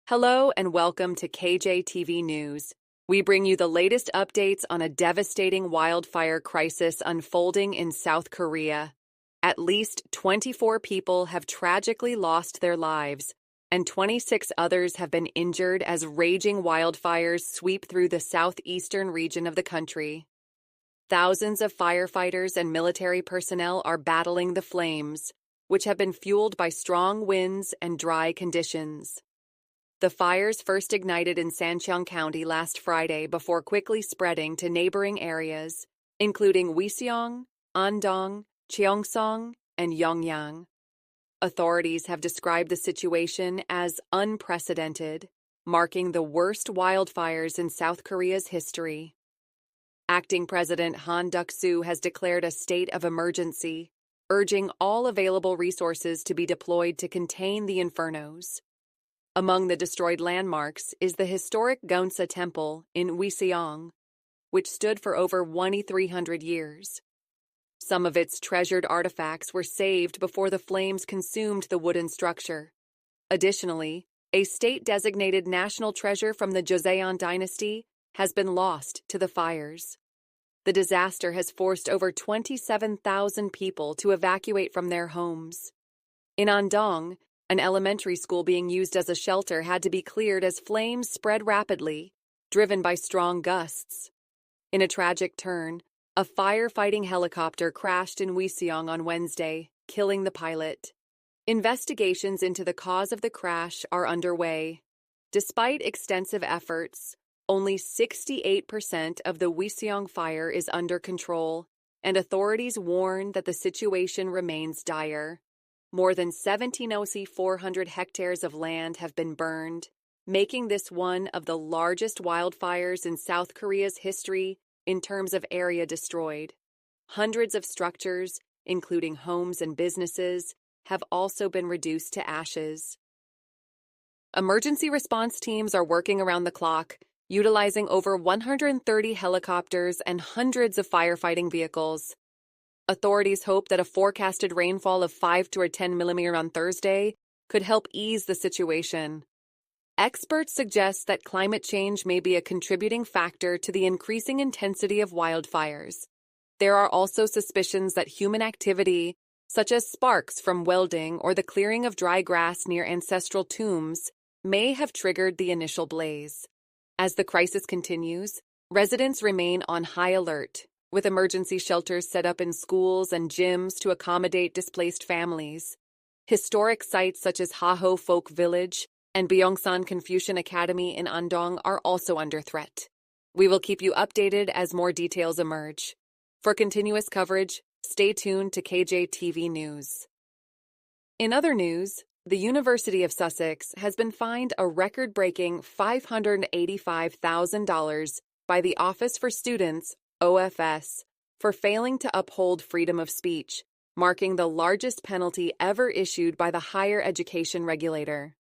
Hello and welcome to KJTV News. We bring you the latest updates on a devastating wildfire crisis unfolding in South Korea. At least 24 people have tragically lost their lives, and 26 others have been injured as raging wildfires sweep through the southeastern region of the country. Thousands of firefighters and military personnel are battling the flames, which have been fueled by strong winds and dry conditions. The fires first ignited in Sancheong County last Friday before quickly spreading to neighboring areas, including Wiseong, Andong, Cheongsong, and Yongyang. Authorities have described the situation as unprecedented, marking the worst wildfires in South Korea's history. Acting President Han Duck-soo has declared a state of emergency, urging all available resources to be deployed to contain the infernos. Among the destroyed landmarks is the historic Gonsa Temple in Wiseong, which stood for over 2,300 years. Some of its treasured artifacts were saved before the flames consumed the wooden structure. Additionally, a state-designated national treasure from the Joseon dynasty has been lost to the fires. The disaster has forced over 27,000 people to evacuate from their homes. In Andong, an elementary school being used as a shelter had to be cleared as flames spread rapidly, driven by strong gusts. In a tragic turn, a firefighting helicopter crashed in Wiseong on Wednesday, killing the pilot. Investigations into the cause of the crash are underway. Despite extensive efforts, only 68% of the Wiseong fire is under control, and authorities warn that the situation remains dire. More than 1,700 hectares of land have been burned, making this one of the largest wildfires in South Korea's history in terms of area destroyed. Hundreds of structures, including homes and businesses, have also been reduced to ashes. Emergency response teams are working around the clock, utilizing over 130 helicopters and hundreds of firefighting vehicles. Authorities hope that a forecasted rainfall of 5 to 10 millimeters on Thursday could help ease the situation. Experts suggest that climate change may be a contributing factor to the increasing intensity of wildfires. There are also suspicions that human activity, such as sparks from welding or the clearing of dry grass near ancestral tombs, may have triggered the initial blaze. As the crisis continues, residents remain on high alert, with emergency shelters set up in schools and gyms to accommodate displaced families. Historic sites such as Haho Folk Village and Byongsan Confucian Academy in Andong are also under threat. We will keep you updated as more details emerge. For continuous coverage, stay tuned to KJTV News. In other news, the University of Sussex has been fined a record-breaking $585,000 by the Office for Students, OFS, for failing to uphold freedom of speech, marking the largest penalty ever issued by the higher education regulator.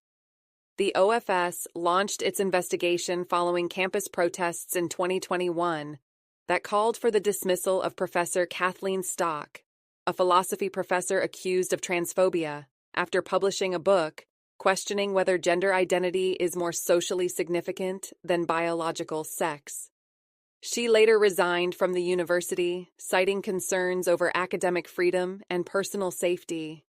The OFS launched its investigation following campus protests in 2021 that called for the dismissal of Professor Kathleen Stock, a philosophy professor accused of transphobia, after publishing a book questioning whether gender identity is more socially significant than biological sex. She later resigned from the university, citing concerns over academic freedom and personal safety.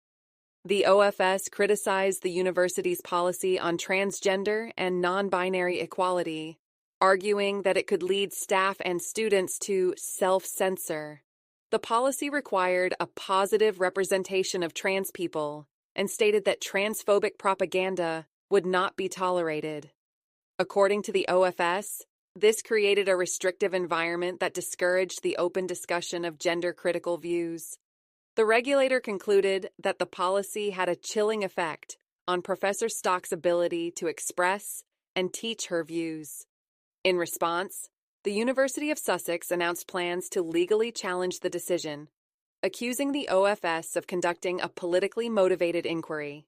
The OFS criticized the university's policy on transgender and non-binary equality, arguing that it could lead staff and students to self-censor. The policy required a positive representation of trans people and stated that transphobic propaganda would not be tolerated. According to the OFS, this created a restrictive environment that discouraged the open discussion of gender-critical views. The regulator concluded that the policy had a chilling effect on Professor Stock's ability to express and teach her views. In response, the University of Sussex announced plans to legally challenge the decision, accusing the OFS of conducting a politically motivated inquiry.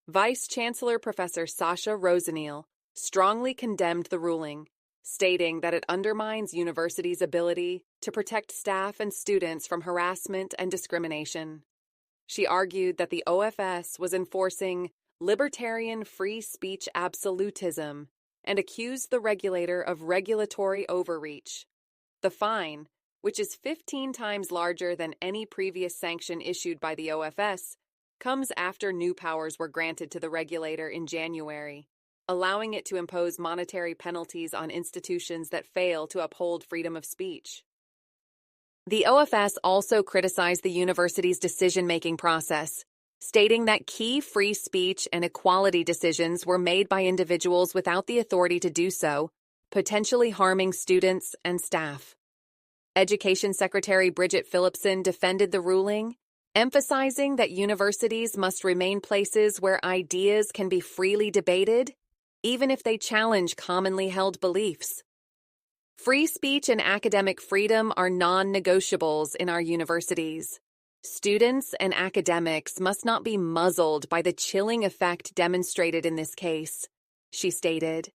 Vice-Chancellor Professor Sasha Roseneel strongly condemned the ruling, stating that it undermines universities' ability to protect staff and students from harassment and discrimination. She argued that the OFS was enforcing libertarian free speech absolutism and accused the regulator of regulatory overreach. The fine, which is 15 times larger than any previous sanction issued by the OFS, comes after new powers were granted to the regulator in January, allowing it to impose monetary penalties on institutions that fail to uphold freedom of speech. The OFS also criticized the university's decision-making process, stating that key free speech and equality decisions were made by individuals without the authority to do so, potentially harming students and staff. Education Secretary Bridget Phillipson defended the ruling, emphasizing that universities must remain places where ideas can be freely debated, even if they challenge commonly held beliefs. Free speech and academic freedom are non-negotiables in our universities. Students and academics must not be muzzled by the chilling effect demonstrated in this case, she stated.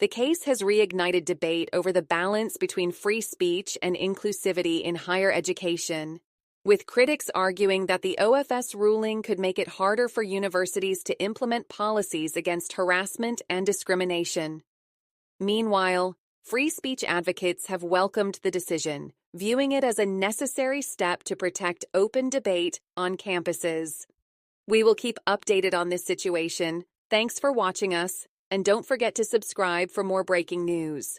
The case has reignited debate over the balance between free speech and inclusivity in higher education, with critics arguing that the OFS ruling could make it harder for universities to implement policies against harassment and discrimination. Meanwhile, free speech advocates have welcomed the decision, viewing it as a necessary step to protect open debate on campuses. We will keep updated on this situation. Thanks for watching us, and don't forget to subscribe for more breaking news.